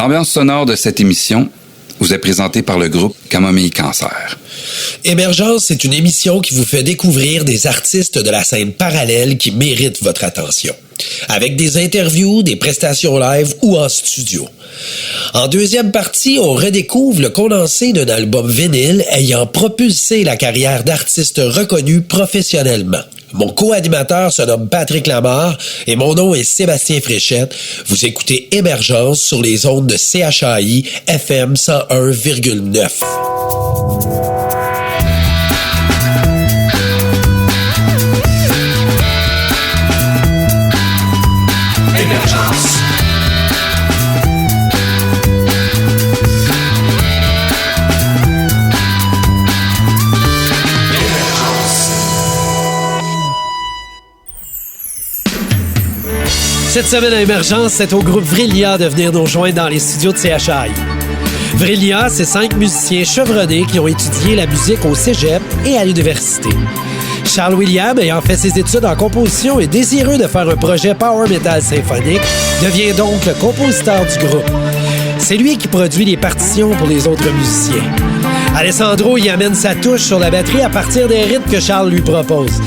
L'ambiance sonore de cette émission vous est présentée par le groupe Camomille Cancer. Émergence, c'est une émission qui vous fait découvrir des artistes de la scène parallèle qui méritent votre attention. Avec des interviews, des prestations live ou en studio. En deuxième partie, on redécouvre le condensé d'un album vinyle ayant propulsé la carrière d'artistes reconnus professionnellement. Mon co-animateur se nomme Patrick Lamarre et mon nom est Sébastien Fréchette. Vous écoutez Émergence sur les ondes de CHAI FM 101,9. Cette semaine à Émergence, c'est au groupe Vrillia de venir nous rejoindre dans les studios de CHAI. Vrillia, c'est 5 musiciens chevronnés qui ont étudié la musique au cégep et à l'université. Charles William, ayant fait ses études en composition et désireux de faire un projet power metal symphonique, devient donc le compositeur du groupe. C'est lui qui produit les partitions pour les autres musiciens. Alessandro y amène sa touche sur la batterie à partir des rythmes que Charles lui propose.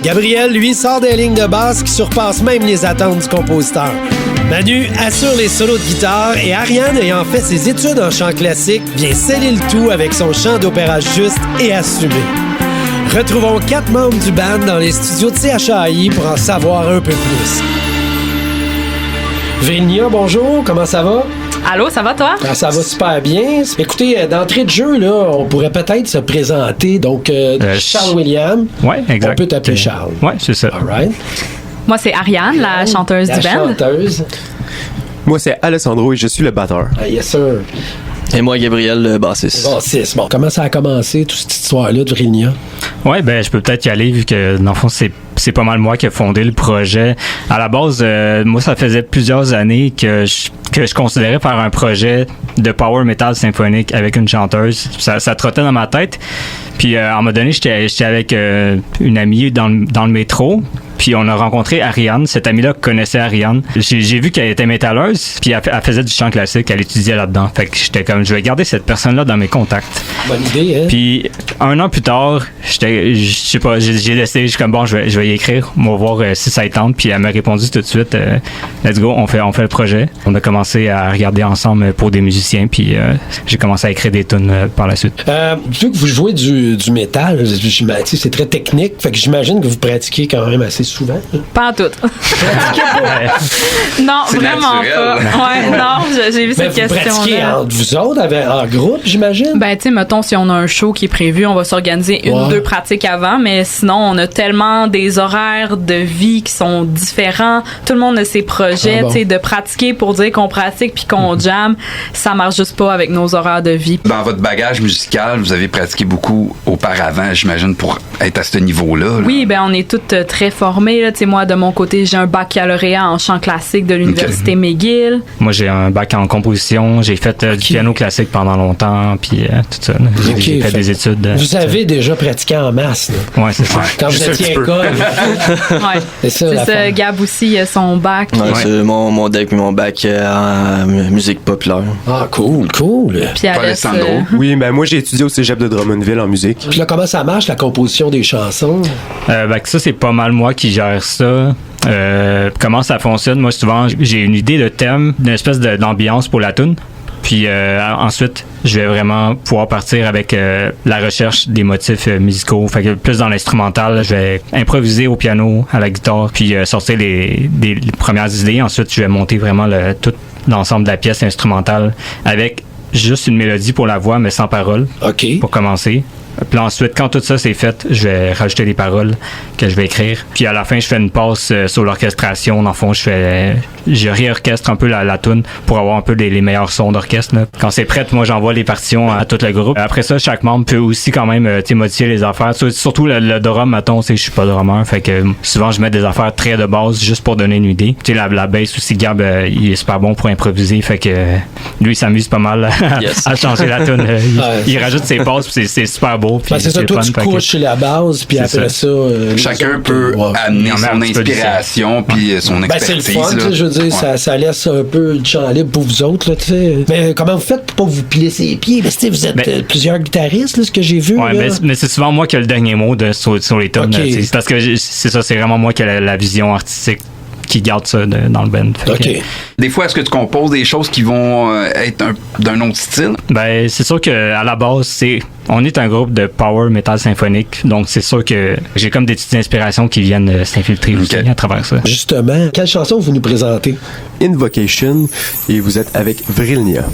Gabriel, lui, sort des lignes de basse qui surpassent même les attentes du compositeur. Manu assure les solos de guitare et Ariane, ayant fait ses études en chant classique, vient sceller le tout avec son chant d'opéra juste et assumé. Retrouvons 4 membres du band dans les studios de CHAI pour en savoir un peu plus. Vrillia, bonjour, comment ça va? Allô, ça va toi? Ça va super bien. Écoutez, d'entrée de jeu, là, on pourrait peut-être se présenter. Donc, Charles William. Oui, exact. On peut t'appeler Charles. Oui, c'est ça. All right. Moi, c'est Ariane, la chanteuse du band. La chanteuse. Moi, c'est Alessandro et je suis le batteur. Ah, yes, sir. Et moi, Gabriel, le bassiste. Bassiste. Bon, comment ça a commencé, toute cette histoire-là de Vrillia? Oui, ben je peux peut-être y aller vu que, dans le fond, c'est pas mal moi qui ai fondé le projet. À la base, moi, ça faisait plusieurs années que je considérais faire un projet de power metal symphonique avec une chanteuse. Ça trottait dans ma tête. Puis, à un moment donné, j'étais avec une amie dans le métro. Puis on a rencontré Ariane. Cette amie-là connaissait Ariane. J'ai vu qu'elle était métalleuse, puis elle faisait du chant classique, elle étudiait là-dedans. Fait que j'étais comme, je vais garder cette personne-là dans mes contacts. Bonne idée, hein? Puis un an plus tard, je sais pas, j'ai décidé, je suis comme, bon, je vais y écrire, on va voir si ça y tente. Puis elle m'a répondu tout de suite, let's go, on fait le projet. On a commencé à regarder ensemble pour des musiciens, puis j'ai commencé à écrire des tunes par la suite. Vu que vous jouez du métal, c'est très technique, fait que j'imagine que vous pratiquez quand même assez souvent. Pas en tout. Non, c'est vraiment naturel. pas. Ouais, non, j'ai vu cette question-là. Vous pratiquez entre vous autres, en groupe, j'imagine? Ben, tu sais, mettons, si on a un show qui est prévu, on va s'organiser une ou deux pratiques avant, mais sinon, on a tellement des horaires de vie qui sont différents. Tout le monde a ses projets, tu sais, de pratiquer pour dire qu'on pratique puis qu'on jam. Ça marche juste pas avec nos horaires de vie. Dans votre bagage musical, vous avez pratiqué beaucoup auparavant, j'imagine, pour être à ce niveau-là. Là. Oui, ben on est toutes très formées. Tu sais, moi, de mon côté, j'ai un baccalauréat en chant classique de l'Université McGill. Moi, j'ai un bac en composition. J'ai fait du piano classique pendant longtemps, puis tout ça. J'ai fait des études. Vous avez déjà pratiqué en masse. Oui, c'est ça. Quand vous étiez à l'école. Ouais. C'est ça. Gab aussi, il a son bac. Ouais, c'est mon deck et mon bac en musique populaire. Ah, cool. Puis Alessandro. Oui, ben moi, j'ai étudié au cégep de Drummondville en musique. Puis là, comment ça marche, la composition des chansons? Ça, c'est pas mal moi qui gère ça. Comment ça fonctionne? Moi, souvent, j'ai une idée de thème, d'une espèce d'ambiance pour la tune. Puis ensuite, je vais vraiment pouvoir partir avec la recherche des motifs musicaux. Fait que plus dans l'instrumental, je vais improviser au piano, à la guitare, puis sortir les premières idées. Ensuite, je vais monter vraiment tout l'ensemble de la pièce instrumentale avec juste une mélodie pour la voix, mais sans paroles. OK. Pour commencer. Puis ensuite, quand tout ça c'est fait, je vais rajouter des paroles que je vais écrire. Puis à la fin, je fais une passe sur l'orchestration. Dans le fond, je réorchestre un peu la tune pour avoir un peu les meilleurs sons d'orchestre. Là. Quand c'est prêt, moi, j'envoie les partitions à tout le groupe. Après ça, chaque membre peut aussi quand même modifier les affaires. Surtout le drum, mettons, je suis pas drummer. Fait que souvent, je mets des affaires très de base juste pour donner une idée. Tu sais, la bass aussi, Gab, il est super bon pour improviser. Fait que lui, il s'amuse pas mal à changer la tune. Il rajoute ses passes, puis c'est super beau. autour. Puis c'est ça, toi, tu couches la base, puis après ça... chacun peut amener son inspiration, puis son expertise. C'est le fun, je veux dire, ça laisse un peu de champ libre pour vous autres, là, tu sais. Mais comment vous faites pour pas vous piler ses pieds? Vous êtes plusieurs guitaristes, là, ce que j'ai vu. Ouais, mais c'est souvent moi qui ai le dernier mot sur les tunes. C'est parce que c'est ça, c'est vraiment moi qui ai la vision artistique qui garde ça dans le band. Okay. Des fois, est-ce que tu composes des choses qui vont être d'un autre style? Ben, c'est sûr qu'à la base, on est un groupe de power metal symphonique, donc c'est sûr que j'ai comme des petites inspirations qui viennent s'infiltrer aussi à travers ça. Justement, quelle chanson vous nous présentez? Invocation, et vous êtes avec Vrilnia.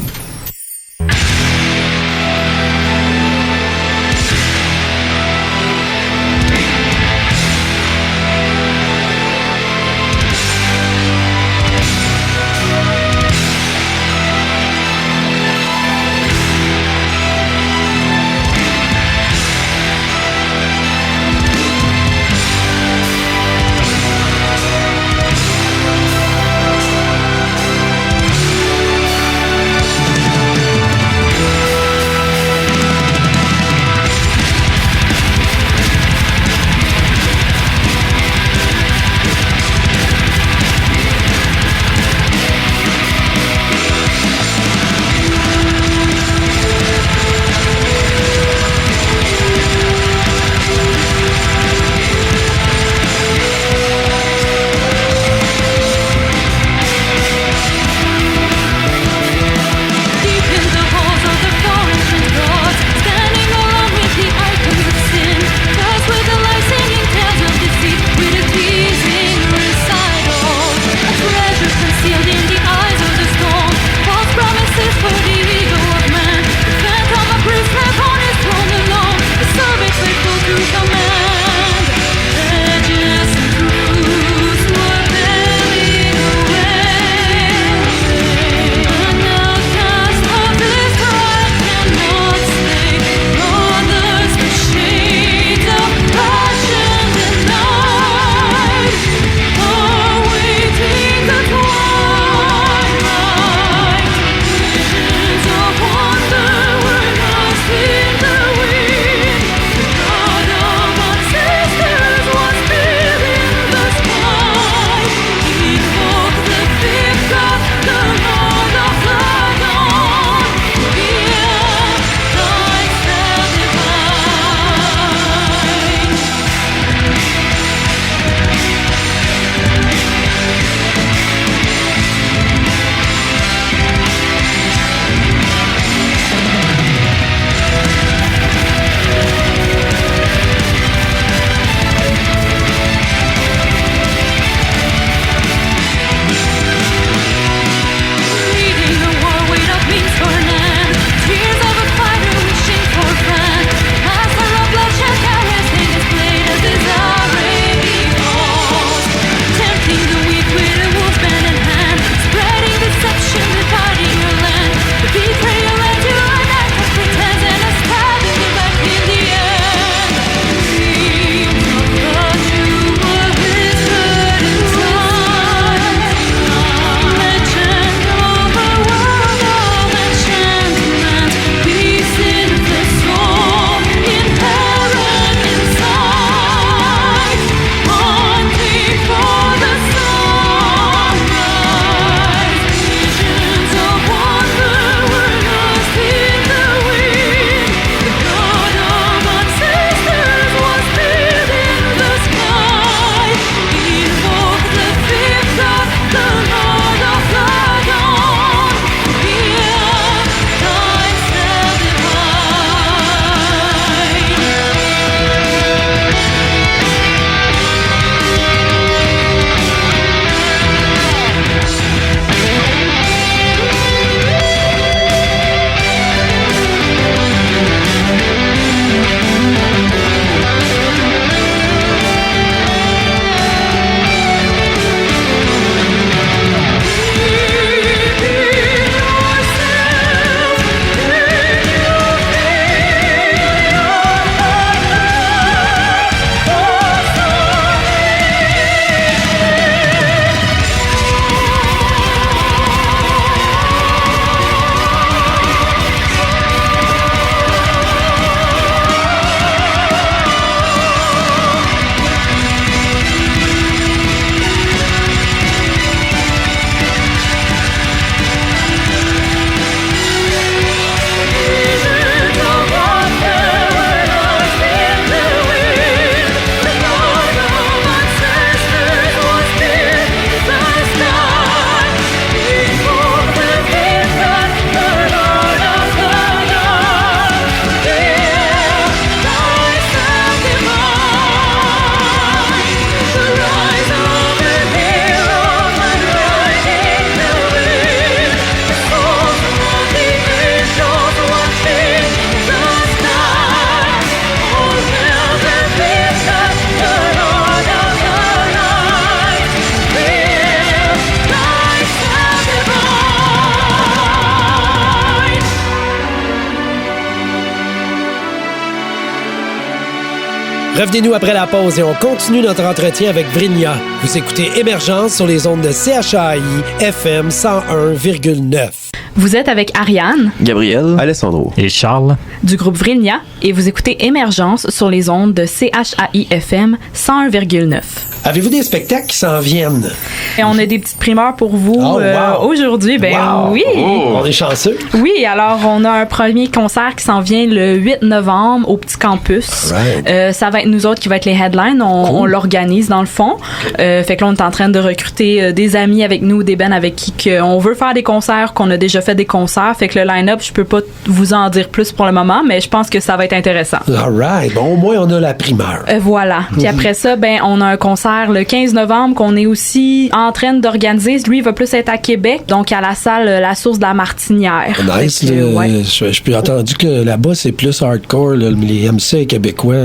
Revenez-nous après la pause et on continue notre entretien avec Vrilnia. Vous écoutez Émergence sur les ondes de CHAI FM 101,9. Vous êtes avec Ariane, Gabriel, Alessandro Et Charles? du groupe Vrilnia, et vous écoutez Émergence sur les ondes de CHAI FM 101,9. Avez-vous des spectacles qui s'en viennent? Et on a des petites primeurs pour vous Oh, wow. aujourd'hui. Ben Wow. oui. On est chanceux. Oui, alors on a un premier concert qui s'en vient le 8 novembre au Petit Campus. Right. Ça va être nous autres qui va être les headlines. On l'organise dans le fond. Fait que là, on est en train de recruter des amis avec nous, des bands avec qui on veut faire des concerts, qu'on a déjà fait des concerts. Fait que le line-up, je peux pas vous en dire plus pour le moment, mais je pense que ça va être intéressant. All right. Bon, au moins, on a la primeur. Voilà. Puis après ça, ben on a un concert le 15 novembre qu'on est aussi en train d'organiser. Lui, il va plus être à Québec, donc à la salle La Source de la Martinière. Nice. Fait que, ouais. Je peux entendu que là-bas, c'est plus hardcore, là, les MC québécois.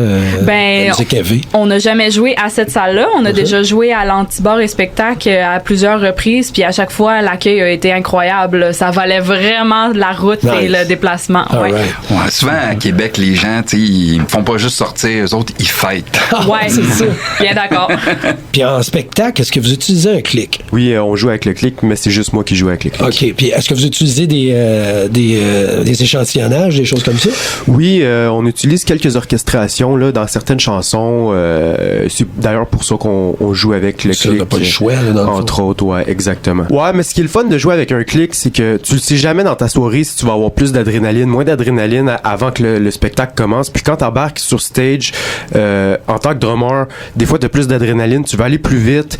Ben, MC KV. on n'a jamais joué à cette salle-là. On a déjà joué à l'Antibar et Spectacle à plusieurs reprises, puis à chaque fois, l'accueil a été incroyable. Ça valait vraiment la route et Nice. le déplacement. All Ouais. right. Ouais, souvent, à Québec, les gens, tu sais, ils font pas juste sortir, eux autres, ils fêtent. Ouais, c'est ça. Bien d'accord. Puis en spectacle, est-ce que vous utilisez un clic? Oui, on joue avec le clic, mais c'est juste moi qui joue avec le clic. OK. Puis est-ce que vous utilisez des échantillonnages, des choses comme ça? Oui, on utilise quelques orchestrations là, dans certaines chansons. C'est d'ailleurs pour ça qu'on joue avec le Ça, clic. on n'a pas le choix, là, dans le Entre fond. autres, ouais, exactement. Ouais, mais ce qui est le fun de jouer avec un clic, c'est que tu le sais jamais dans ta soirée si tu vas avoir plus d'adrénaline, moins d'adrénaline avant que le spectacle commence. Puis quand t'embarques sur stage, en tant que drummer, des fois t'as plus d'adrénaline, tu vas aller plus vite.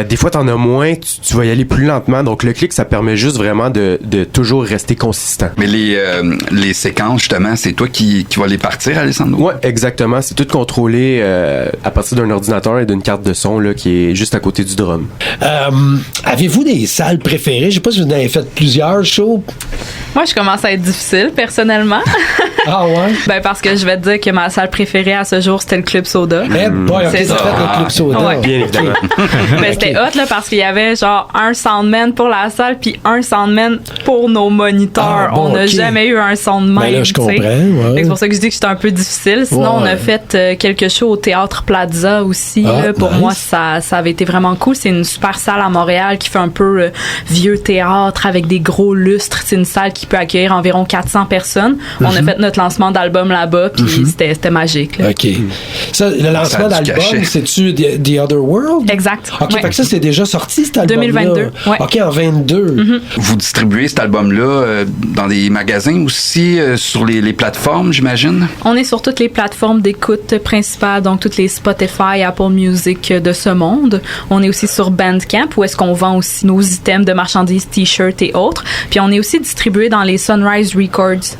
Des fois t'en as moins, tu vas y aller plus lentement. Donc le clic, ça permet juste vraiment de toujours rester consistant. Mais les séquences, justement, c'est toi qui vas les partir, Alessandro? Ouais, exactement. C'est tout contrôlé à partir d'un ordinateur et d'une carte de son là, qui est juste à côté du drum. Avez-vous des salles préférées? Je sais pas si vous en avez fait plusieurs shows. Moi, je commence à être difficile, personnellement. Ah ouais? Ben, parce que je vais te dire que ma salle préférée à ce jour, c'était le Club Soda. Eh boy, OK, C'est ça ça. fait le Club Soda. Ouais. Bien évidemment. Ben, c'était hot, là, parce qu'il y avait genre un soundman pour la salle puis un soundman pour nos moniteurs. Ah, bon, on n'a ok. jamais eu un son de même. Ben là, je tu sais. comprends, ouais. Fait que c'est pour ça que je dis que c'était un peu difficile. Sinon, on Ouais. a fait quelques shows au Théâtre Plaza aussi. Ah, là. Pour nice. moi, ça avait été vraiment cool. C'est une super salle à Montréal qui fait un peu vieux théâtre avec des gros lustres. C'est une salle qui peut accueillir environ 400 personnes. On a fait notre lancement d'album là-bas puis c'était magique. Là. OK. Ça, le lancement Ça a du d'album, cachet. c'est-tu The Other World? Exact. OK, Ouais. fait que ça, c'est déjà sorti, cet album-là. 2022, ouais. OK, en 22. Vous distribuez cet album-là dans des magasins aussi, sur les plateformes, j'imagine? On est sur toutes les plateformes d'écoute principales, donc toutes les Spotify, Apple Music de ce monde. On est aussi sur Bandcamp, où est-ce qu'on vend aussi nos items de marchandises, t-shirts et autres. Puis on est aussi distribué dans les Sunrise Records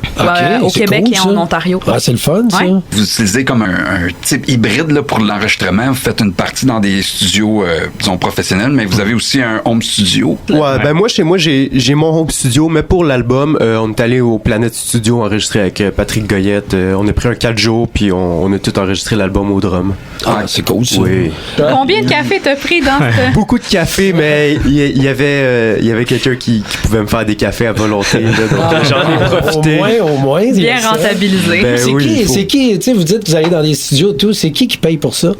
au c'est Québec cool, et ça. en Ontario. Ah, c'est le fun, ça. Ouais. Vous utilisez comme un type hybride là, pour l'enregistrement. Vous faites une partie dans des studios, disons, professionnels, mais vous avez aussi un home studio. Ouais, ben moi, chez moi, j'ai mon home studio, mais pour l'album, on est allé au Planet Studio enregistrer avec Patrick Goyette. On a pris un 4 jours, puis on a tout enregistré l'album au drum. Ah, c'est cool, ça. Oui. Combien de café t'as pris dans ce... Beaucoup de café, mais il y avait quelqu'un qui pouvait me faire des cafés à volonté. Là, donc j'en ai profité. Au moins. il y a Bien ça. rentabilisé? Ben C'est oui, il faut. qui, tu sais, vous dites que vous allez dans des studios, tout, c'est qui paye pour ça?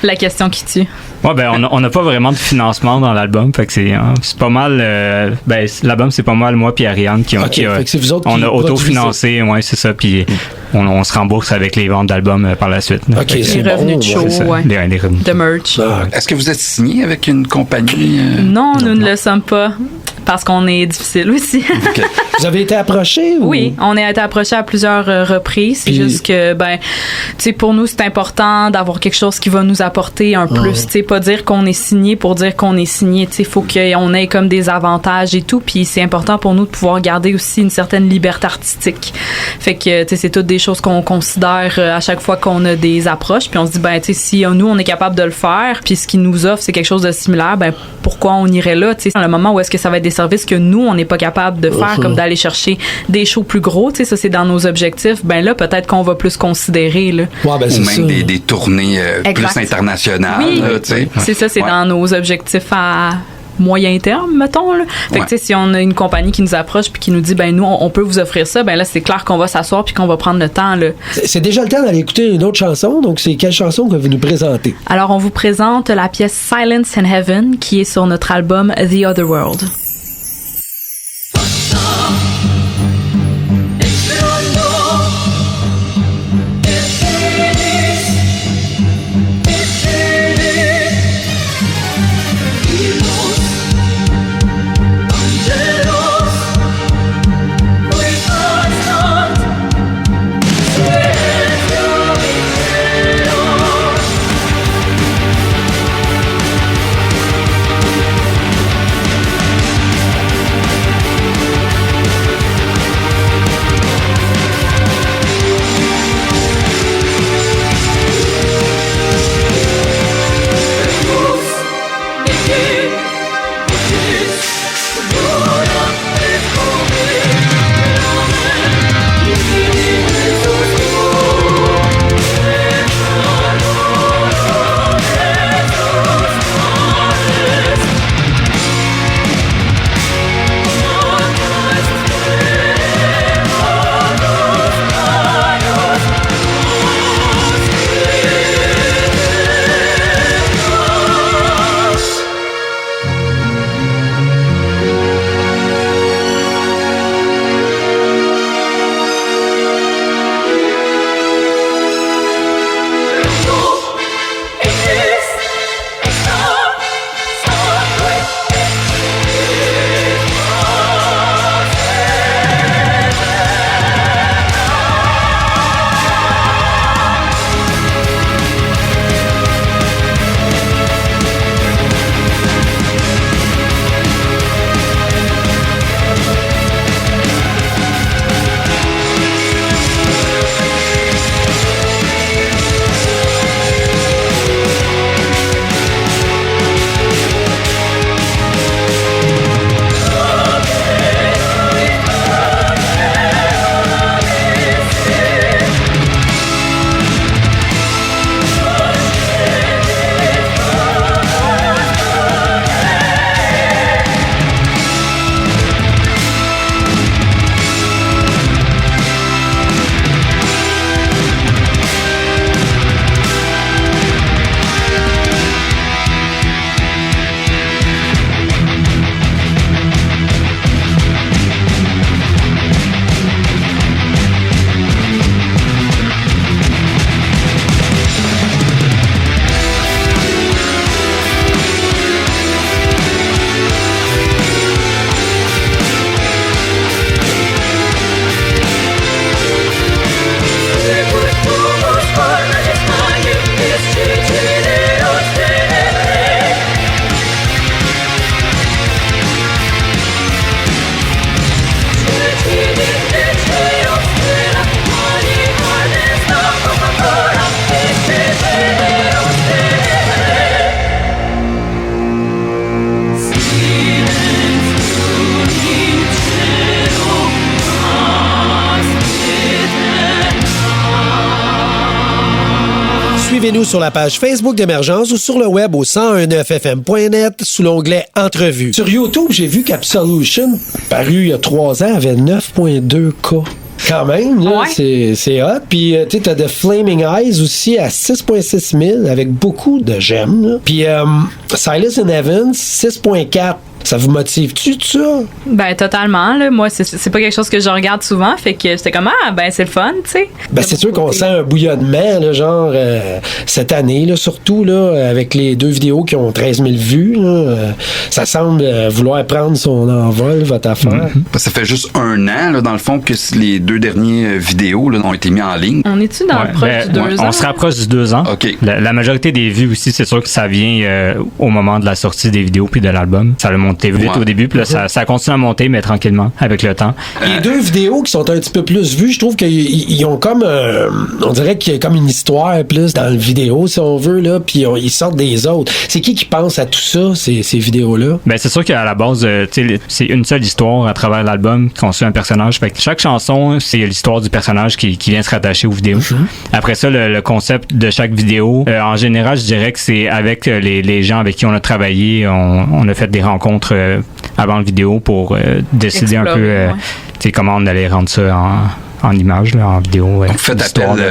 La question qui tue. Ouais, ben, on n'a pas vraiment de financement dans l'album. Fait que c'est pas mal. Ben, l'album, c'est pas mal moi puis Ariane qui ont. OK, fait que c'est vous autres on qui a autofinancé, ouais, c'est ça. Puis on se rembourse avec les ventes d'albums par la suite. Là. OK, Fait que, c'est Les revenus bon, de show, ouais, ça. ouais. Les revenus. De merch. Ah, Est-ce que vous êtes signé avec une compagnie? Non, nous ne le sommes pas. Parce qu'on est difficile aussi. OK. Vous avez été approché? Ou? Oui, on a été approché à plusieurs reprises. C'est Puis- juste que, ben, tu sais, pour nous, c'est important d'avoir quelque chose qui va nous apporter un plus. Tu sais, pas dire qu'on est signé pour dire qu'on est signé. Tu sais, il faut qu'on ait comme des avantages et tout. Puis c'est important pour nous de pouvoir garder aussi une certaine liberté artistique. Fait que, tu sais, c'est toutes des choses qu'on considère à chaque fois qu'on a des approches. Puis on se dit, ben, tu sais, si nous, on est capable de le faire, puis ce qu'ils nous offrent, c'est quelque chose de similaire, ben, pourquoi on irait là? Tu sais, le moment où est-ce que ça va être des services que nous, on n'est pas capable de faire, comme d'aller chercher des shows plus gros, tu sais, ça, c'est dans nos objectifs. Ben là, peut-être qu'on va plus considérer, là. Ouais, ben, Ou c'est même ça. des tournées plus Exact. internationales. Oui, là, tu sais. c'est ça, c'est Ouais. dans nos objectifs moyen terme, mettons. Là. Fait que, tu sais, si on a une compagnie qui nous approche puis qui nous dit, ben nous, on peut vous offrir ça, ben là, c'est clair qu'on va s'asseoir puis qu'on va prendre le temps. Là. C'est déjà le temps d'aller écouter une autre chanson. Donc, c'est quelle chanson que vous nous présentez? Alors, on vous présente la pièce Silence in Heaven qui est sur notre album The Other World. Suivez-nous sur la page Facebook d'Émergence ou sur le web au 1019fm.net sous l'onglet Entrevues. Sur YouTube, j'ai vu qu'Absolution, paru il y a 3 ans, avait 9.2K. Quand même, là, ouais. c'est hot. Puis, tu sais, t'as The Flaming Eyes aussi à 6.6 000 avec beaucoup de j'aime. Là. Puis, Silas and Evans, 6.4. Ça vous motive-tu, tout ça? Ben, totalement. Là. Moi, c'est pas quelque chose que je regarde souvent. Fait que j'étais comme, ben, c'est le fun, tu sais. Ben, c'est sûr qu'on sent un bouillonnement, là, genre, cette année, là, surtout, là, avec les 2 vidéos qui ont 13 000 vues. Là, ça semble vouloir prendre son envol, votre affaire. Mm-hmm. Ça fait juste 1 an, là, dans le fond, que les 2 dernières vidéos là, ont été mises en ligne. On est-tu dans le proche du 2 ans? On se rapproche du 2 ans. OK. La majorité des vues aussi, c'est sûr que ça vient au moment de la sortie des vidéos puis de l'album. Ça a monté monté vite au début, puis là, ça continue à monter, mais tranquillement, avec le temps. Les deux vidéos qui sont un petit peu plus vues, je trouve qu'ils ont comme, on dirait qu'il y a comme une histoire plus dans le vidéo, si on veut, là, puis ils sortent des autres. C'est qui pense à tout ça, ces vidéos-là? Ben, c'est sûr qu'à la base, c'est une seule histoire à travers l'album qu'on suit un personnage. Fait que chaque chanson, c'est l'histoire du personnage qui vient se rattacher aux vidéos. Après ça, le concept de chaque vidéo, en général, je dirais que c'est avec les gens avec qui on a travaillé, on a fait des rencontres avant la vidéo pour décider un peu comment on allait rendre ça en image, là, en vidéo. Donc, faites appel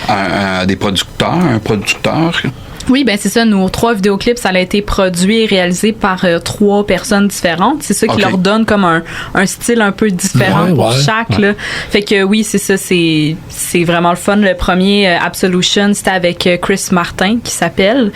à des producteurs, un producteur. Oui, ben c'est ça. Nos 3 vidéoclips, ça a été produit et réalisé par 3 personnes différentes. C'est ça qui leur donne comme un style un peu différent pour chaque. Là. Fait que oui, c'est ça. C'est vraiment le fun. Le premier, Absolution, c'était avec Chris Martin, qui s'appelle.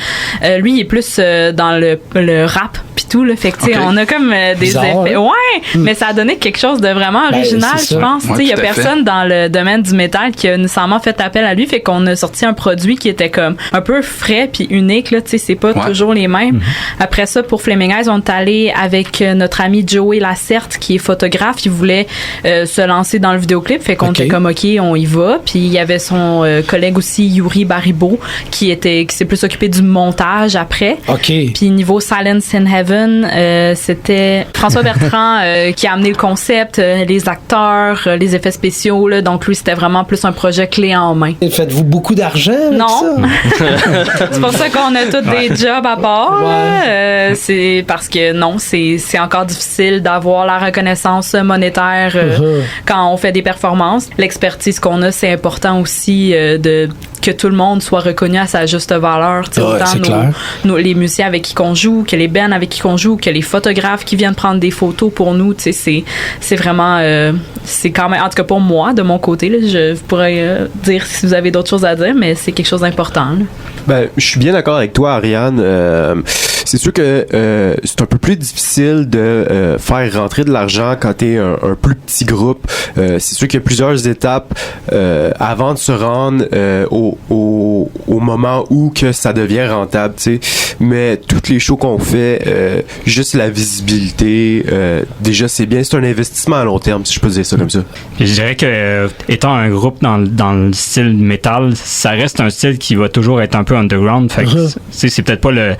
Lui, il est plus dans le rap pis tout. Là. Fait que, tu sais, on a comme des effets. Ouais, mais ça a donné quelque chose de vraiment original, je pense. Il y a personne dans le domaine du métal qui a nécessairement fait appel à lui. Fait qu'on a sorti un produit qui était comme un peu frais puis unique, là, tu sais, c'est pas toujours les mêmes. Après ça, pour Flaming Eyes, on est allé avec notre ami Joey Lacerte, qui est photographe. Il voulait se lancer dans le vidéoclip, fait qu'on était comme, OK, on y va. Puis il y avait son collègue aussi, Yuri Baribeau, qui s'est plus occupé du montage après. Puis niveau Silence in Heaven, c'était François Bertrand qui a amené le concept, les acteurs, les effets spéciaux, là. Donc lui, c'était vraiment plus un projet clé en main. Faites-vous beaucoup d'argent avec ça? C'est pour ça qu'on a tous des jobs à part. C'est parce que c'est encore difficile d'avoir la reconnaissance monétaire quand on fait des performances. L'expertise qu'on a, c'est important aussi que tout le monde soit reconnu à sa juste valeur. Autant les musiciens avec qui on joue, que les bands avec qui on joue, que les photographes qui viennent prendre des photos pour nous. C'est vraiment... c'est quand même... En tout cas, pour moi, de mon côté, là, je pourrais dire si vous avez d'autres choses à dire, mais c'est quelque chose d'important. Là. Ben, je suis bien d'accord avec toi, Ariane. C'est sûr que c'est un peu plus difficile de faire rentrer de l'argent quand t'es un plus petit groupe. C'est sûr qu'il y a plusieurs étapes avant de se rendre au moment où que ça devient rentable, tu sais. Mais toutes les shows qu'on fait, juste la visibilité, déjà c'est bien. C'est un investissement à long terme, si je peux dire ça comme ça. Je dirais que étant un groupe dans le style métal, ça reste un style qui va toujours être un peu underground. Fait que c'est peut-être pas le...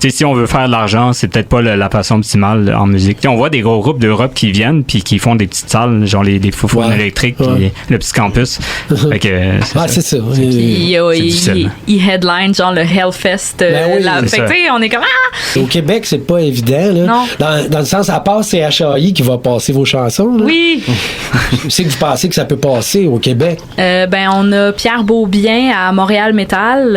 si on veut faire de l'argent, c'est peut-être pas la façon optimale en musique. T'sais, on voit des gros groupes d'Europe qui viennent puis qui font des petites salles, genre les Foufounes électriques puis le petit campus. Fait que, c'est ça. Il headline genre le Hellfest. Fait que on est comme Au Québec, c'est pas évident. Là. Non. Dans le sens, à part CHAI qui va passer vos chansons. Là. Oui. C'est que vous pensez que ça peut passer au Québec? On a Pierre Beaubien à Montréal Métal,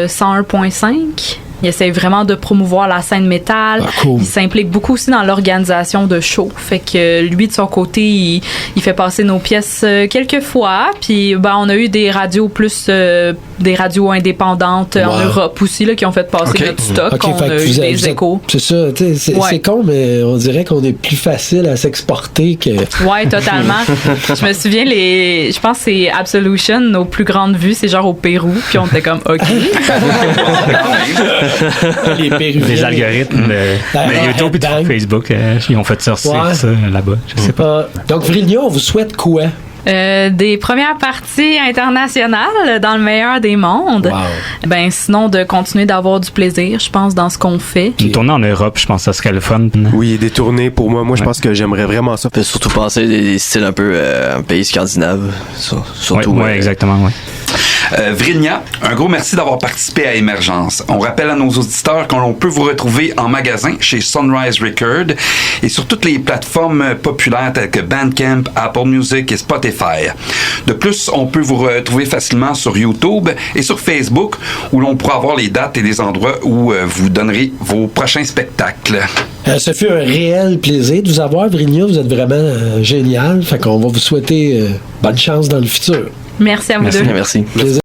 101.5. Il essaie vraiment de promouvoir la scène métal. Il s'implique beaucoup aussi dans l'organisation de shows. Fait que lui, de son côté, il fait passer nos pièces quelques fois. Puis on a eu des radios plus des radios indépendantes en Europe aussi là, qui ont fait passer notre stock. On a eu des échos. C'est ça. C'est con, mais on dirait qu'on est plus facile à s'exporter que... Oui, totalement. Je me souviens, je pense que c'est Absolution, nos plus grandes vues, c'est genre au Pérou. Puis on était comme, OK. Les algorithmes de YouTube et de Facebook, ils ont fait sortir ça là-bas. Je sais pas. Donc, Vrilnia, on vous souhaite quoi? Des premières parties internationales dans le meilleur des mondes. Sinon, de continuer d'avoir du plaisir, je pense, dans ce qu'on fait. Une tournée en Europe, je pense que ça serait le fun. Oui, des tournées, pour moi, je pense que j'aimerais vraiment ça. Fait surtout penser des styles un peu un pays scandinave. Surtout. Oui, exactement, oui. Vrilnia, un gros merci d'avoir participé à Émergence. On rappelle à nos auditeurs qu'on peut vous retrouver en magasin chez Sunrise Record et sur toutes les plateformes populaires telles que Bandcamp, Apple Music et Spotify. De plus, on peut vous retrouver facilement sur YouTube et sur Facebook où l'on pourra voir les dates et les endroits où vous donnerez vos prochains spectacles. Ce fut un réel plaisir de vous avoir, Vrilnia. Vous êtes vraiment génial. Fait qu'on va vous souhaiter bonne chance dans le futur. Merci à vous deux. Merci.